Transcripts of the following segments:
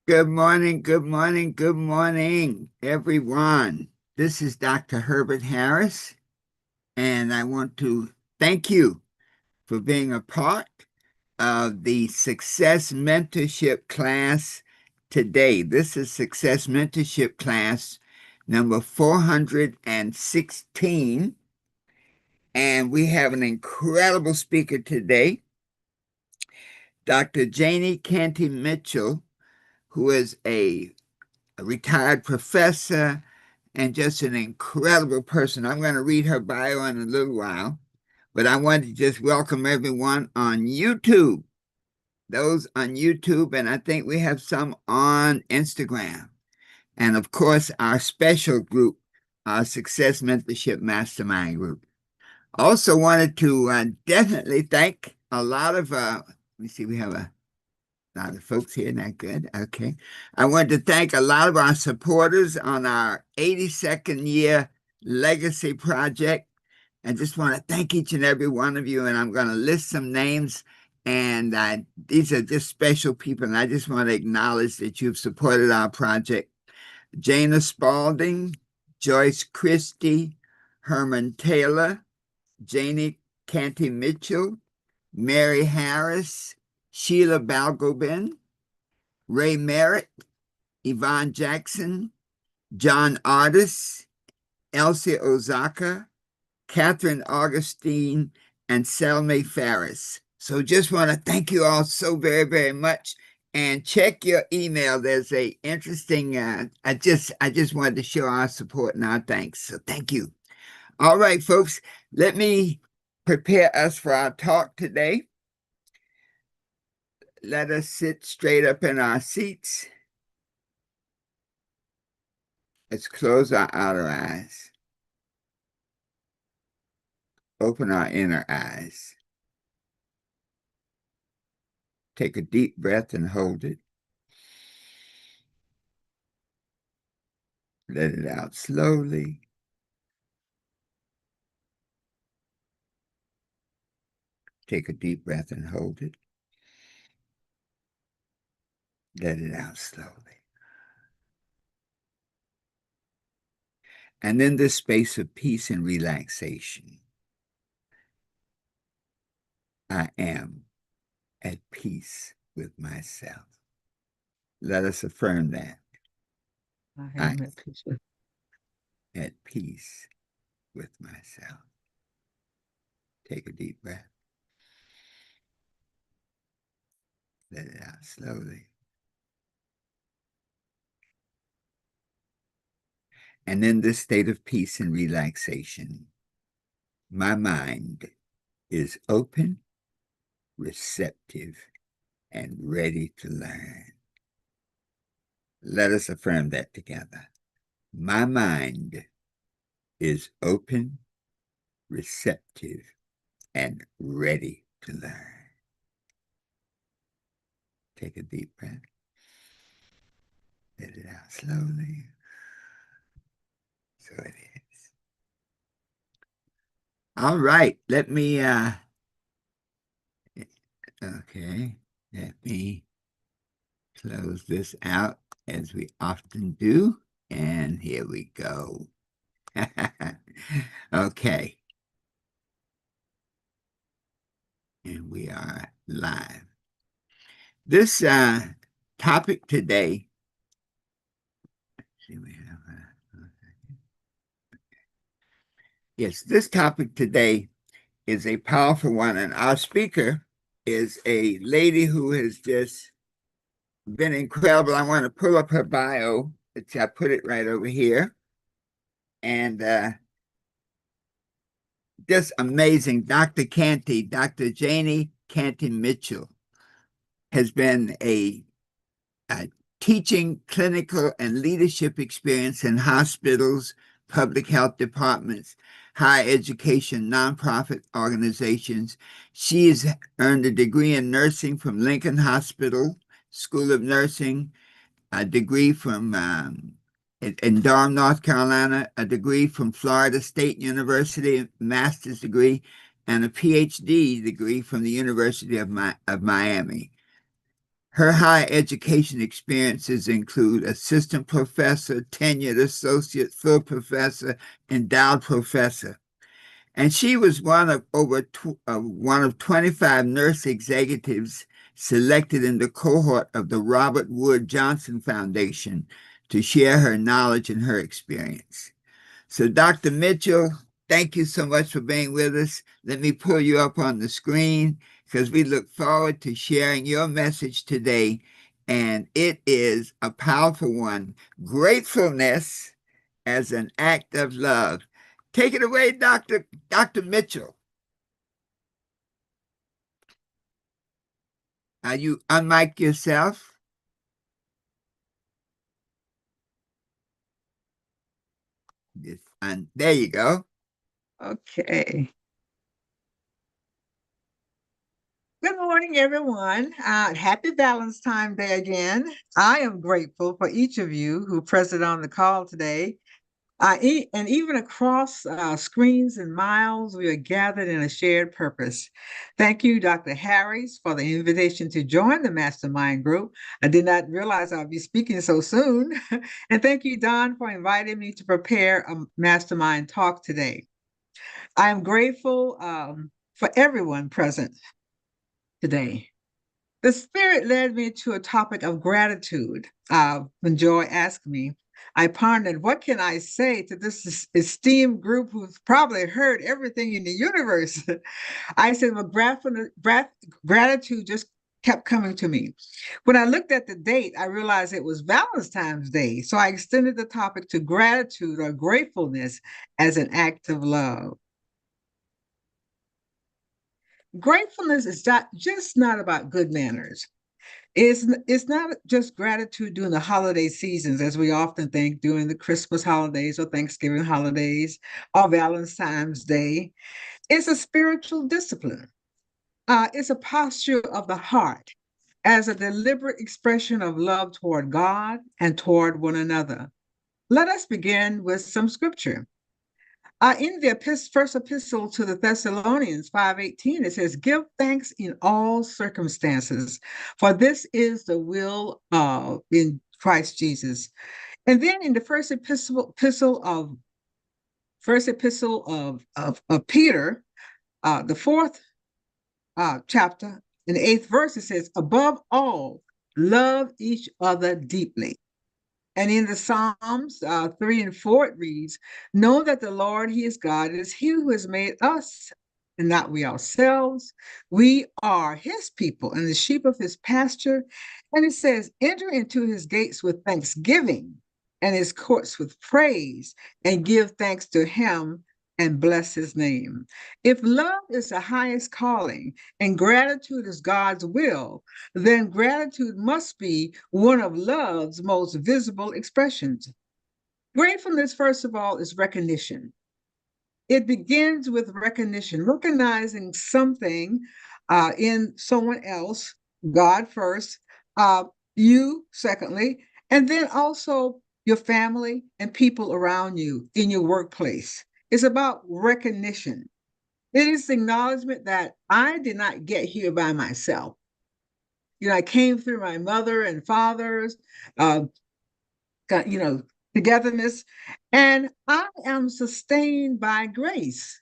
Good morning, good morning, good morning, everyone. This is Dr. Herbert Harris, and I want to thank you for being a part of the Success Mentorship class today. This is Success Mentorship class number 416, and we have an incredible speaker today, Dr. Janie Canty-Mitchell, who is a retired professor and just an incredible person. I'm going to read her bio in a little while, but I want to just welcome everyone on YouTube, those on YouTube, and I think we have some on Instagram. And of course, our special group, our Success Mentorship Mastermind group. Also wanted to definitely thank a lot of, let me see, we have a lot of folks here, not good. Okay. I want to thank a lot of our supporters on our 82nd year legacy project. I just want to thank each and every one of you, and I'm going to list some names. And these are just special people, and I just want to acknowledge that you've supported our project. Jana Spalding, Joyce Christie, Herman Taylor, Janie Canty-Mitchell, Mary Harris, Sheila Balgobin, Ray Merritt, Yvonne Jackson, John Artis, Elsie Ozaka, Catherine Augustine, and Selma Farris. So just want to thank you all so very, very much. And check your email. There's a interesting, I just wanted to show our support and our thanks. So thank you. All right, folks, let me prepare us for our talk today. Let us sit straight up in our seats. Let's close our outer eyes. Open our inner eyes. Take a deep breath and hold it. Let it out slowly. Take a deep breath and hold it. Let it out slowly. And in this space of peace and relaxation, I am at peace with myself. Let us affirm that. I am at peace with myself. Take a deep breath. Let it out slowly. And in this state of peace and relaxation, my mind is open, receptive, and ready to learn. Let us affirm that together. My mind is open, receptive, and ready to learn. Take a deep breath. Let it out slowly. So it is. All right. Let me, okay. Let me close this out as we often do. And here we go. Okay. And we are live. This topic today, see, we have yes, this topic today is a powerful one, and our speaker is a lady who has just been incredible. I want to pull up her bio. I put it right over here. And just amazing. Dr. Janie Canty-Mitchell has been a teaching, clinical, and leadership experience in hospitals, public health departments, higher education, nonprofit organizations. She has earned a degree in nursing from Lincoln Hospital School of Nursing, a degree from in Durham, North Carolina, a degree from Florida State University, master's degree, and a PhD degree from the University of Miami. Her higher education experiences include assistant professor, tenured associate, full professor, endowed professor. And she was one of 25 nurse executives selected in the cohort of the Robert Wood Johnson Foundation to share her knowledge and her experience. So, Dr. Mitchell, thank you so much for being with us. Let me pull you up on the screen because we look forward to sharing your message today. And it is a powerful one, gratefulness as an act of love. Take it away, Dr. Mitchell. Are you unmic yourself? Yes, and there you go. Okay. Good morning, everyone. Happy Valentine's Day again. I am grateful for each of you who present on the call today. And even across screens and miles, we are gathered in a shared purpose. Thank you, Dr. Harris, for the invitation to join the mastermind group. I did not realize I'd be speaking so soon. And thank you, Don, for inviting me to prepare a mastermind talk today. I am grateful for everyone present today. The Spirit led me to a topic of gratitude. When Joy asked me, I pondered, what can I say to this esteemed group who's probably heard everything in the universe? I said, well, gratitude just kept coming to me. When I looked at the date, I realized it was Valentine's Day. So I extended the topic to gratitude or gratefulness as an act of love. Gratefulness is not about good manners. It's not just gratitude during the holiday seasons, as we often think during the Christmas holidays or Thanksgiving holidays or Valentine's Day. It's a spiritual discipline. It's a posture of the heart as a deliberate expression of love toward God and toward one another. Let us begin with some scripture. In the first epistle to the Thessalonians 5:18, it says, give thanks in all circumstances, for this is the will of in Christ Jesus. And then in the first epistle of Peter, the fourth chapter, in the eighth verse, it says, above all, love each other deeply. And in the Psalms 3 and 4, it reads, know that the Lord, he is God. It is he who has made us and not we ourselves. We are his people and the sheep of his pasture. And it says, enter into his gates with thanksgiving and his courts with praise, and give thanks to him and bless his name. If love is the highest calling and gratitude is God's will, then gratitude must be one of love's most visible expressions. Gratefulness, first of all, is recognition. It begins with recognition, recognizing something in someone else, God first, you secondly, and then also your family and people around you in your workplace. It's about recognition. It is the acknowledgement that I did not get here by myself. I came through my mother and father's, uh, togetherness, and I am sustained by grace.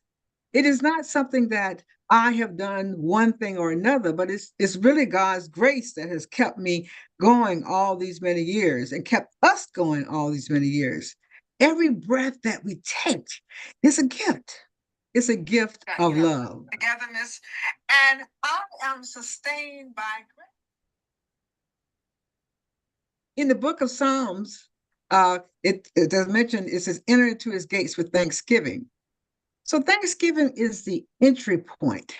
It is not something that I have done one thing or another, but it's really God's grace that has kept me going all these many years and kept us going all these many years. Every breath that we take is a gift. It's a gift of love, togetherness, and I am sustained by grace. In the book of Psalms, it does mention, it says, enter into his gates with thanksgiving. So Thanksgiving is the entry point.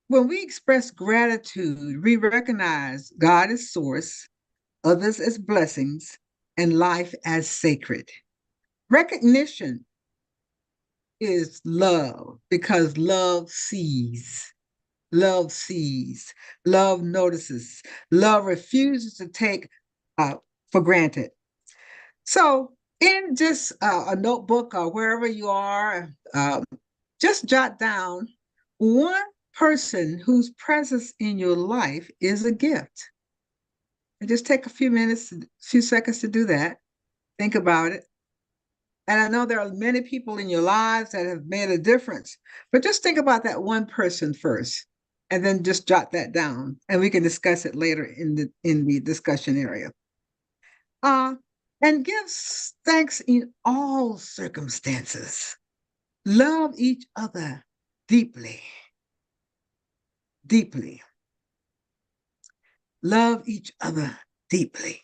When we express gratitude, we recognize God as source, others as blessings, and life as sacred. Recognition is love because love sees, love notices, love refuses to take for granted. So in just a notebook or wherever you are, just jot down one person whose presence in your life is a gift. And just take a few seconds to do that. Think about it. And I know there are many people in your lives that have made a difference, but just think about that one person first, and then just jot that down, and we can discuss it later in the discussion area. Uh, and give thanks in all circumstances. Love each other deeply, deeply. Love each other deeply.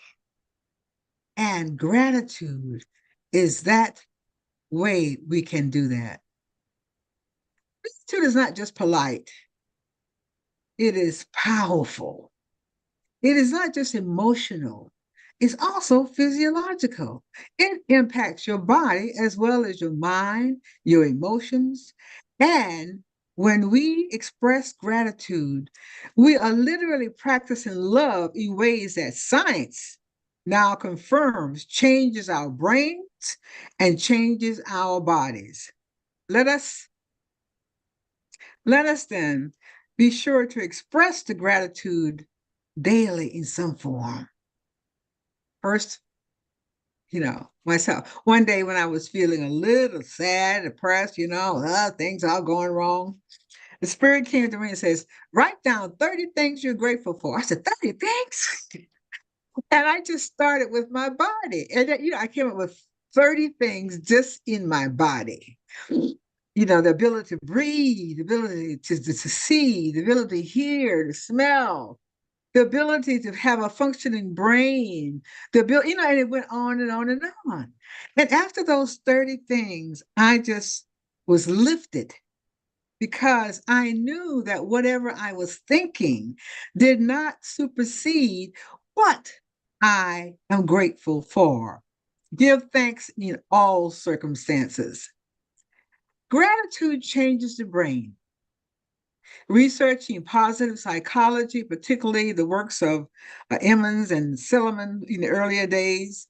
And gratitude is that way we can do that. Gratitude is not just polite, it is powerful. It is not just emotional, it's also physiological. It impacts your body as well as your mind, your emotions. And when we express gratitude, we are literally practicing love in ways that science now confirms changes our brains and changes our bodies. Let us let us then be sure to express the gratitude daily in some form. First, myself. One day when I was feeling a little sad, depressed, things are going wrong. The spirit came to me and says, write down 30 things you're grateful for. I said, 30 things? And I just started with my body. And I came up with 30 things just in my body. The ability to breathe, the ability to see, the ability to hear, to smell, the ability to have a functioning brain, the ability, and it went on and on and on. And after those 30 things, I just was lifted because I knew that whatever I was thinking did not supersede what I am grateful for. Give thanks in all circumstances. Gratitude changes the brain. Researching positive psychology, particularly the works of Emmons and Silliman in the earlier days,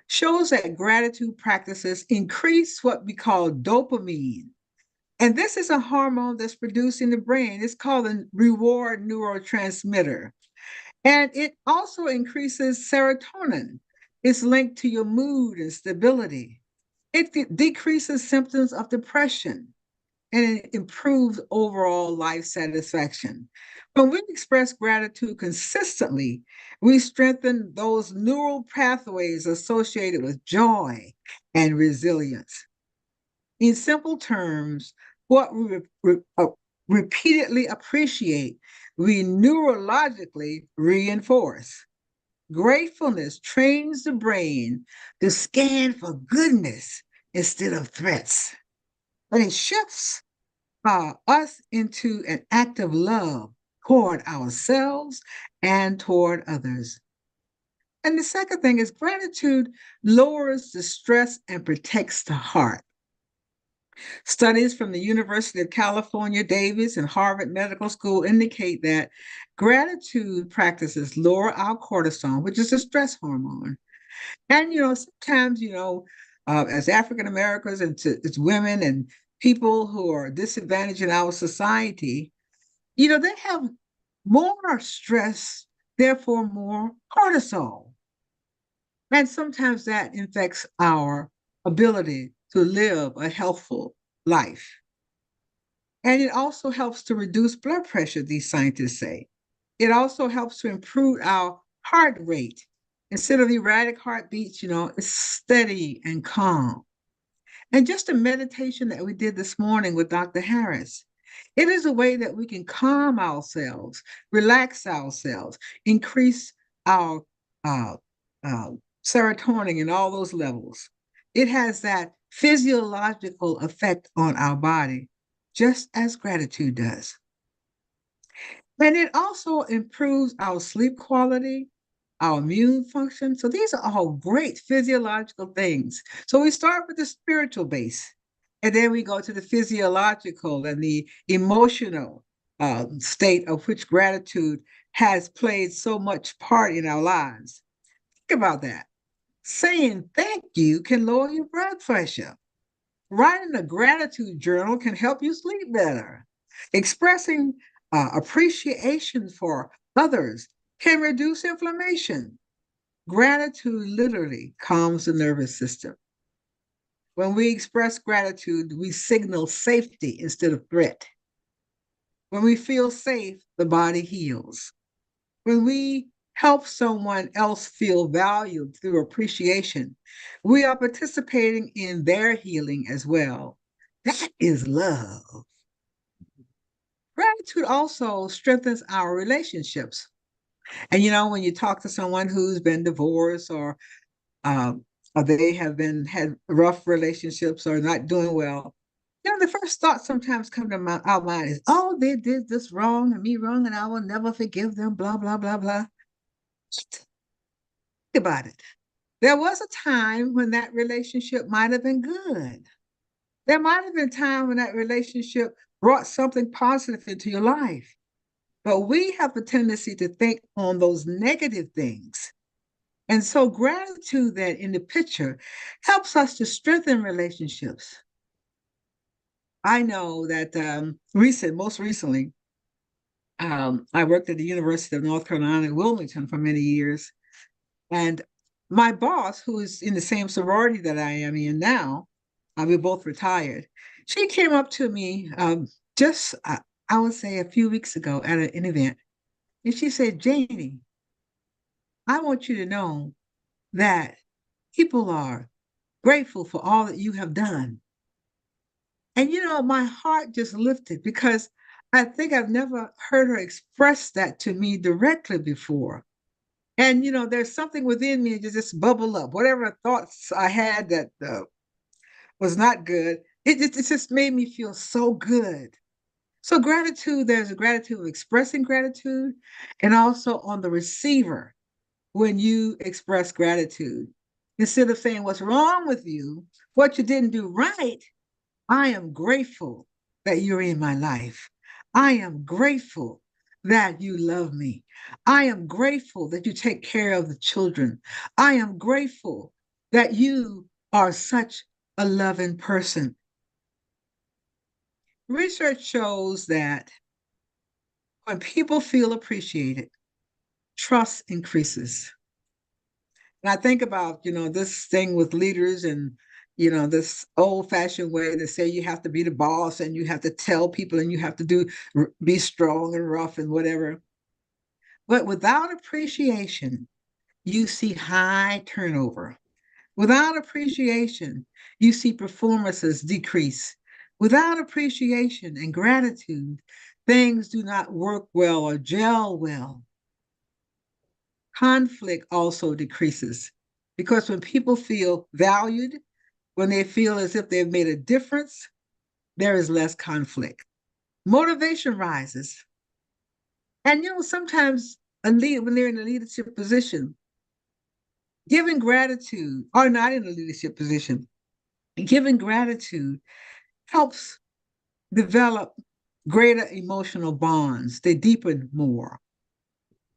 shows that gratitude practices increase what we call dopamine. And this is a hormone that's produced in the brain. It's called a reward neurotransmitter. And it also increases serotonin. It's linked to your mood and stability. It decreases symptoms of depression and it improves overall life satisfaction. When we express gratitude consistently, we strengthen those neural pathways associated with joy and resilience. In simple terms, what we repeatedly appreciate, we neurologically reinforce. Gratefulness trains the brain to scan for goodness instead of threats. And it shifts us into an act of love toward ourselves and toward others. And the second thing is gratitude lowers the stress and protects the heart. Studies from the University of California, Davis, and Harvard Medical School indicate that gratitude practices lower our cortisol, which is a stress hormone. And, sometimes, as African Americans and as women and people who are disadvantaged in our society, they have more stress, therefore more cortisol. And sometimes that affects our ability to live a healthful life. And it also helps to reduce blood pressure, these scientists say. It also helps to improve our heart rate. Instead of erratic heartbeats, it's steady and calm. And just a meditation that we did this morning with Dr. Harris, it is a way that we can calm ourselves, relax ourselves, increase our serotonin and all those levels. It has that physiological effect on our body, just as gratitude does. And it also improves our sleep quality, our immune function. So these are all great physiological things. So we start with the spiritual base, and then we go to the physiological and the emotional state of which gratitude has played so much part in our lives. Think about that. Saying thank you can lower your blood pressure. Writing a gratitude journal can help you sleep better. Expressing appreciation for others can reduce inflammation. Gratitude literally calms the nervous system. When we express gratitude, we signal safety instead of threat. When we feel safe, the body heals. When we help someone else feel valued through appreciation, we are participating in their healing as well. That is love. Gratitude also strengthens our relationships. And when you talk to someone who's been divorced um, or they have had rough relationships or not doing well, the first thought sometimes come to our mind is, oh, they did this wrong and me wrong, and I will never forgive them, blah, blah, blah, blah. Think about it. There was a time when that relationship might have been good. There might have been a time when that relationship brought something positive into your life. But we have a tendency to think on those negative things. And so gratitude then in the picture helps us to strengthen relationships. I know that most recently, I worked at the University of North Carolina in Wilmington for many years. And my boss, who is in the same sorority that I am in now, we're both retired. She came up to me just, I would say, a few weeks ago at an event. And she said, Janie, I want you to know that people are grateful for all that you have done. And my heart just lifted because I think I've never heard her express that to me directly before. And there's something within me that just bubble up. Whatever thoughts I had that was not good, it just made me feel so good. So gratitude, there's a gratitude of expressing gratitude, and also on the receiver when you express gratitude. Instead of saying what's wrong with you, what you didn't do right, I am grateful that you're in my life. I am grateful that you love me. I am grateful that you take care of the children. I am grateful that you are such a loving person. Research shows that when people feel appreciated, trust increases. And I think about, this thing with leaders and, this old fashioned way to say you have to be the boss and you have to tell people and you have to be strong and rough and whatever. But without appreciation, you see high turnover. Without appreciation, you see performances decrease. Without appreciation and gratitude, things do not work well or gel well. Conflict also decreases because when people feel valued, when they feel as if they've made a difference, there is less conflict. Motivation rises. And sometimes a leader, when they're in a leadership position, giving gratitude, or not in a leadership position, giving gratitude helps develop greater emotional bonds. They deepen more.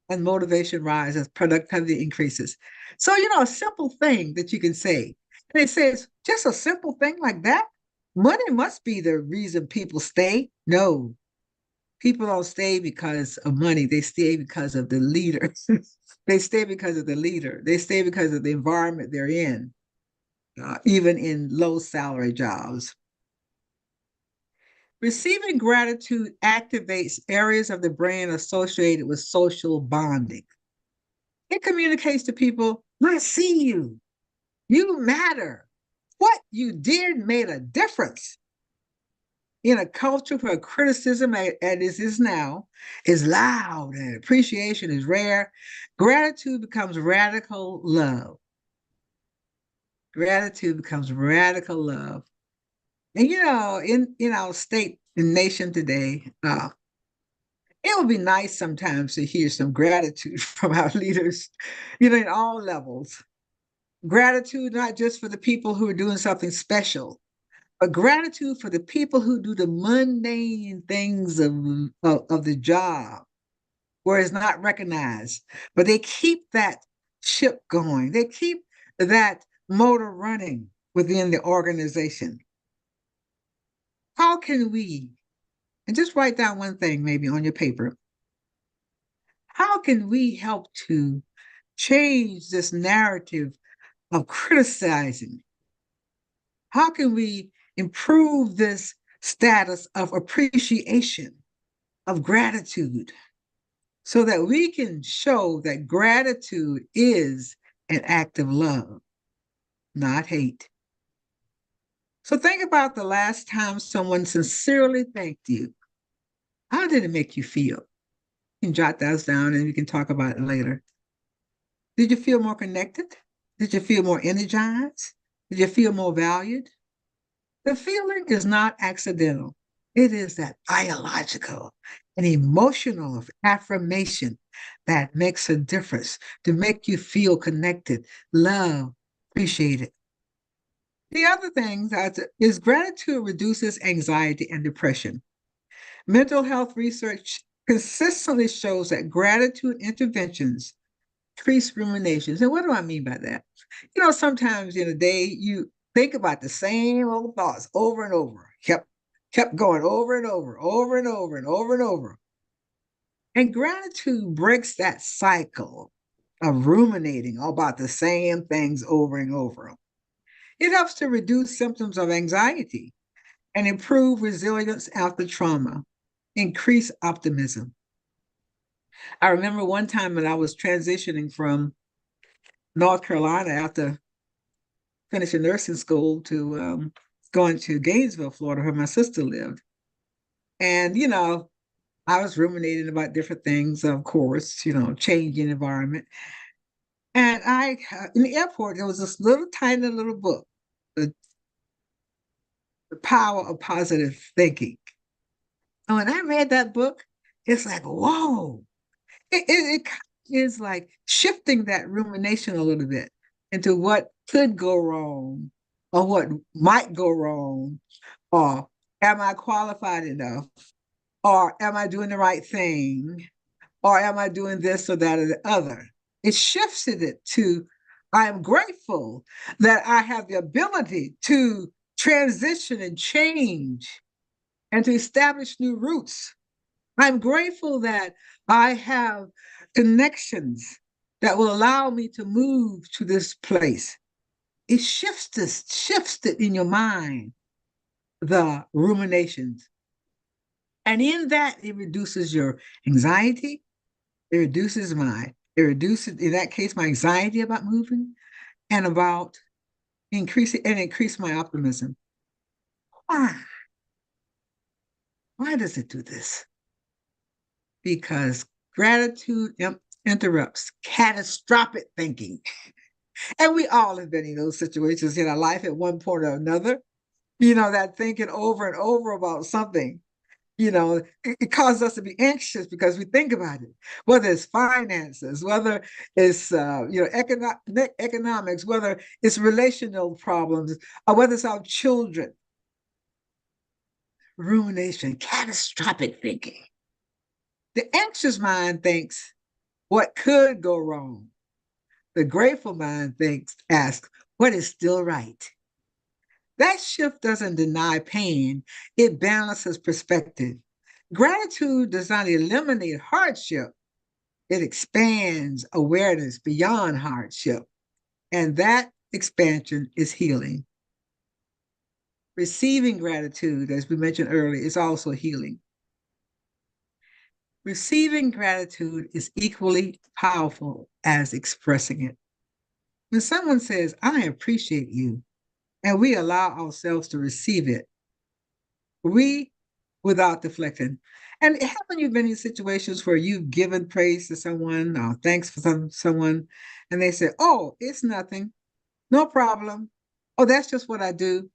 And motivation rises, productivity increases. So, a simple thing that you can say. And it says, just a simple thing like that. Money must be the reason people stay. No, people don't stay because of money. They stay because of the leader. They stay because of the leader. They stay because of the environment they're in, even in low salary jobs. Receiving gratitude activates areas of the brain associated with social bonding. It communicates to people, I see you. You matter. What you did made a difference. In a culture where criticism, as is now, is loud and appreciation is rare, gratitude becomes radical love. Gratitude becomes radical love. And in our state and nation today, it would be nice sometimes to hear some gratitude from our leaders, in all levels. Gratitude not just for the people who are doing something special, but gratitude for the people who do the mundane things of the job where it's not recognized, but they keep that ship going. They keep that motor running within the organization. How can we, and just write down one thing maybe on your paper, How can we help to change this narrative of criticizing? How can we improve this status of appreciation, of gratitude, so that we can show that gratitude is an act of love, not hate? So think about the last time someone sincerely thanked you. How did it make you feel? You can jot those down and we can talk about it later. Did you feel more connected? Did you feel more energized? Did you feel more valued? The feeling is not accidental. It is that biological and emotional affirmation that makes a difference to make you feel connected, loved, appreciated. The other thing is gratitude reduces anxiety and depression. Mental health research consistently shows that gratitude interventions increase ruminations. And what do I mean by that? Sometimes in a day you think about the same old thoughts over and over, kept going over and over, over and over and over and over. And gratitude breaks that cycle of ruminating about the same things over and over. It helps to reduce symptoms of anxiety and improve resilience after trauma, increase optimism. I remember one time when I was transitioning from North Carolina after finishing nursing school to going to Gainesville, Florida, where my sister lived. And, I was ruminating about different things, of course, changing environment. And in the airport, there was this little tiny little book, The, the Power of Positive Thinking. And when I read that book, it's like, whoa, it is like shifting that rumination a little bit into what could go wrong or what might go wrong, or am I qualified enough, or am I doing the right thing, or am I doing this or that or the other? It shifted it to I am grateful that I have the ability to transition and change and to establish new roots. I'm grateful that I have connections that will allow me to move to this place. It shifts it in your mind, the ruminations. And in that, it reduces your anxiety. It reduces, in that case, my anxiety about moving and about increase my optimism. Why? Why does it do this? Because gratitude interrupts catastrophic thinking. And we all have been in those situations in our life at one point or another, that thinking over and over about something, it causes us to be anxious because we think about it, whether it's finances, whether it's, economics, whether it's relational problems, or whether it's our children. Rumination, catastrophic thinking. The anxious mind thinks what could go wrong. The grateful mind asks, what is still right? That shift doesn't deny pain, it balances perspective. Gratitude does not eliminate hardship, it expands awareness beyond hardship. And that expansion is healing. Receiving gratitude, as we mentioned earlier, is also healing. Receiving gratitude is equally powerful as expressing it. When someone says, I appreciate you, and we allow ourselves to receive it, we, without deflecting. And haven't you been in situations where you've given praise to someone or thanks for someone, and they say, oh, it's nothing, no problem. Oh, that's just what I do.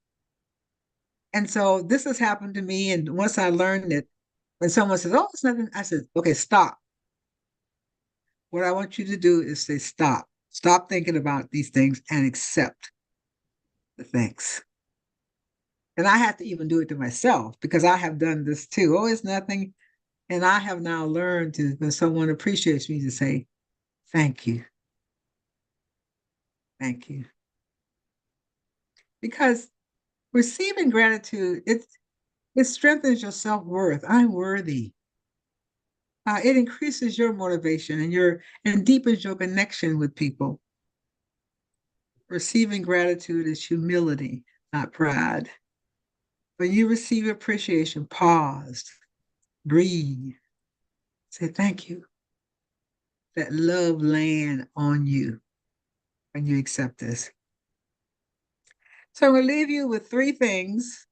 And so this has happened to me. And once I learned it, when someone says, oh, it's nothing, I said, okay, stop. What I want you to do is say, stop. Stop thinking about these things and accept the thanks. And I have to even do it to myself because I have done this too. Oh, it's nothing. And I have now learned to, when someone appreciates me, to say, thank you. Thank you. Because receiving gratitude, it strengthens your self-worth. I'm worthy. It increases your motivation and deepens your connection with people. Receiving gratitude is humility, not pride. When you receive appreciation, pause, breathe, say thank you. Let love land on you when you accept this. So I'm going to leave you with 3 things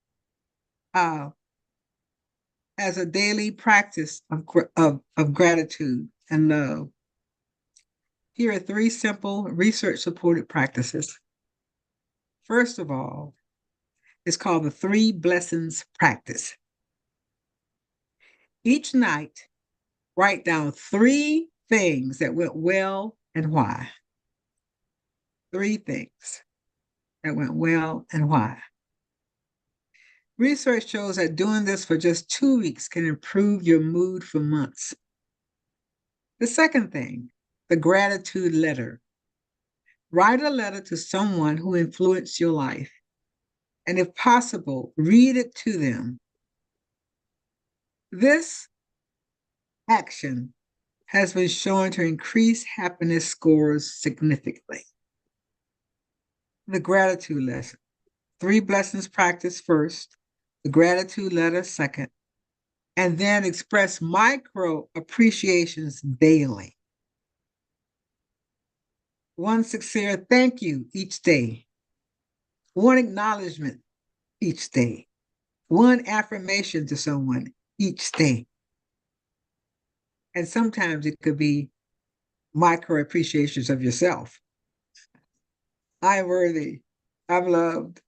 as a daily practice of gratitude and love. Here are 3 simple research-supported practices. First of all, it's called the 3 blessings practice. Each night, write down 3 things that went well and why. 3 things that went well and why. Research shows that doing this for just 2 weeks can improve your mood for months. The second thing, the gratitude letter. Write a letter to someone who influenced your life, and if possible, read it to them. This action has been shown to increase happiness scores significantly. The gratitude lesson. 3 blessings practice first, the gratitude letter second, and then express micro appreciations daily. 1 sincere thank you each day. 1 acknowledgement each day. 1 affirmation to someone each day. And sometimes it could be micro appreciations of yourself. I'm worthy. I'm loved.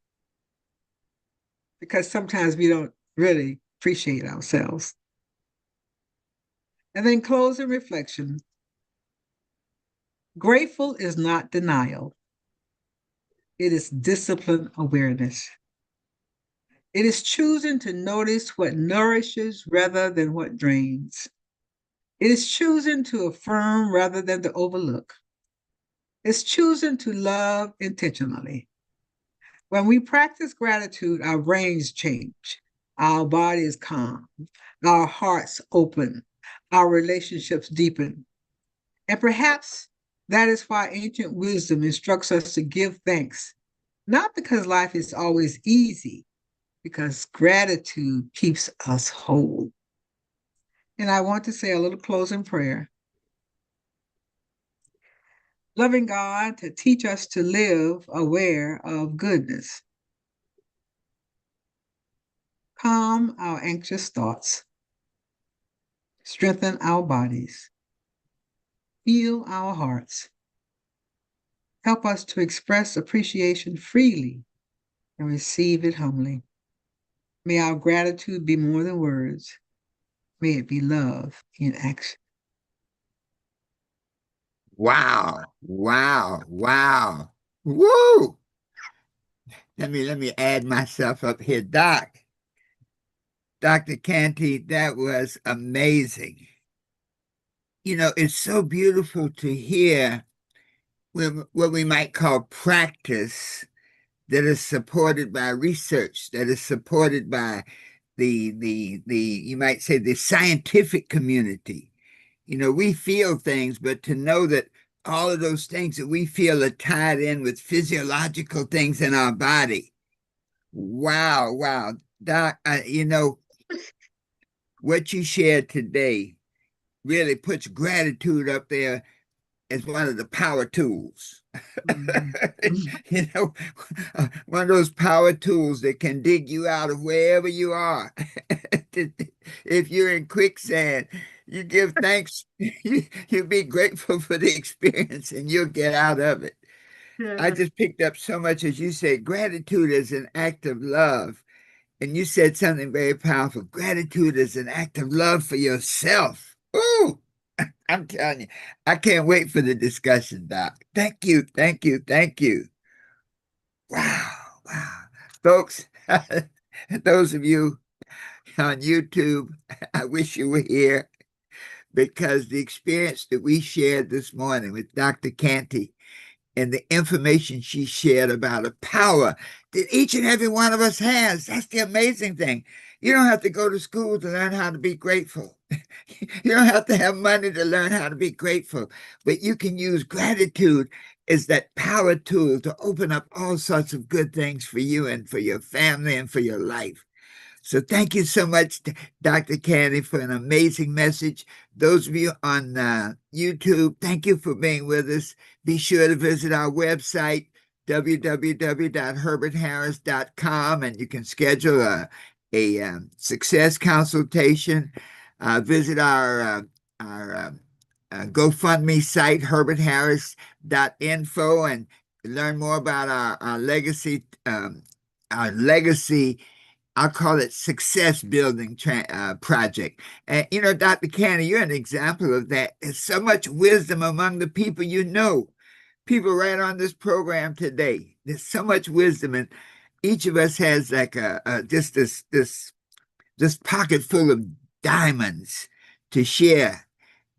Because sometimes we don't really appreciate ourselves. And then closing reflection. Grateful is not denial. It is disciplined awareness. It is choosing to notice what nourishes rather than what drains. It is choosing to affirm rather than to overlook. It's choosing to love intentionally. When we practice gratitude, our brains change, our bodies calm, our hearts open, our relationships deepen. And perhaps that is why ancient wisdom instructs us to give thanks, not because life is always easy, because gratitude keeps us whole. And I want to say a little closing prayer. Loving God to teach us to live aware of goodness. Calm our anxious thoughts. Strengthen our bodies. Heal our hearts. Help us to express appreciation freely and receive it humbly. May our gratitude be more than words. May it be love in action. Wow. Wow. Wow. Woo! Let me add myself up here. Dr. Canty, that was amazing. You know, it's so beautiful to hear what we might call practice that is supported by research, that is supported by the you might say the scientific community. You know, we feel things, but to know that all of those things that we feel are tied in with physiological things in our body. Wow, wow. Doc, you know, what you shared today really puts gratitude up there as one of the power tools. You know, one of those power tools that can dig you out of wherever you are. If you're in quicksand, you give thanks, you be grateful for the experience and you'll get out of it. I Yeah. just picked up so much as you said, gratitude is an act of love. And you said something very powerful. Gratitude is an act of love for yourself. Ooh, I'm telling you, I can't wait for the discussion, Doc. Thank you, thank you, thank you. Wow, wow. Folks, those of you on YouTube, I wish you were here because the experience that we shared this morning with Dr. Canty and the information she shared about a power that each and every one of us has. That's the amazing thing. You don't have to go to school to learn how to be grateful. You don't have to have money to learn how to be grateful, but you can use gratitude as that power tool to open up all sorts of good things for you and for your family and for your life. So thank you so much, Dr. Canty, for an amazing message. Those of you on YouTube, thank you for being with us. Be sure to visit our website, www.herbertharris.com, and you can schedule a success consultation. Visit our GoFundMe site, herbertharris.info, and learn more about our legacy. Our legacy, I'll call it success building project. And, Dr. Canty, you're an example of that. There's so much wisdom among the people you know, people right on this program today. There's so much wisdom, and each of us has like just this pocket full of diamonds to share.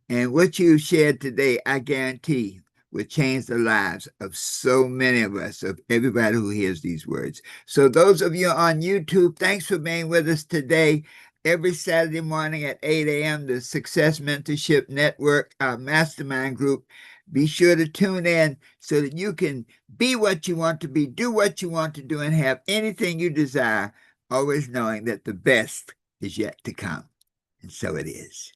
And what you shared today, I guarantee, will change the lives of so many of us, of everybody who hears these words. So those of you on YouTube, thanks for being with us today. Every Saturday morning at 8 a.m., the Success Mentorship Network, our mastermind group. Be sure to tune in so that you can be what you want to be, do what you want to do, and have anything you desire, always knowing that the best is yet to come. And so it is.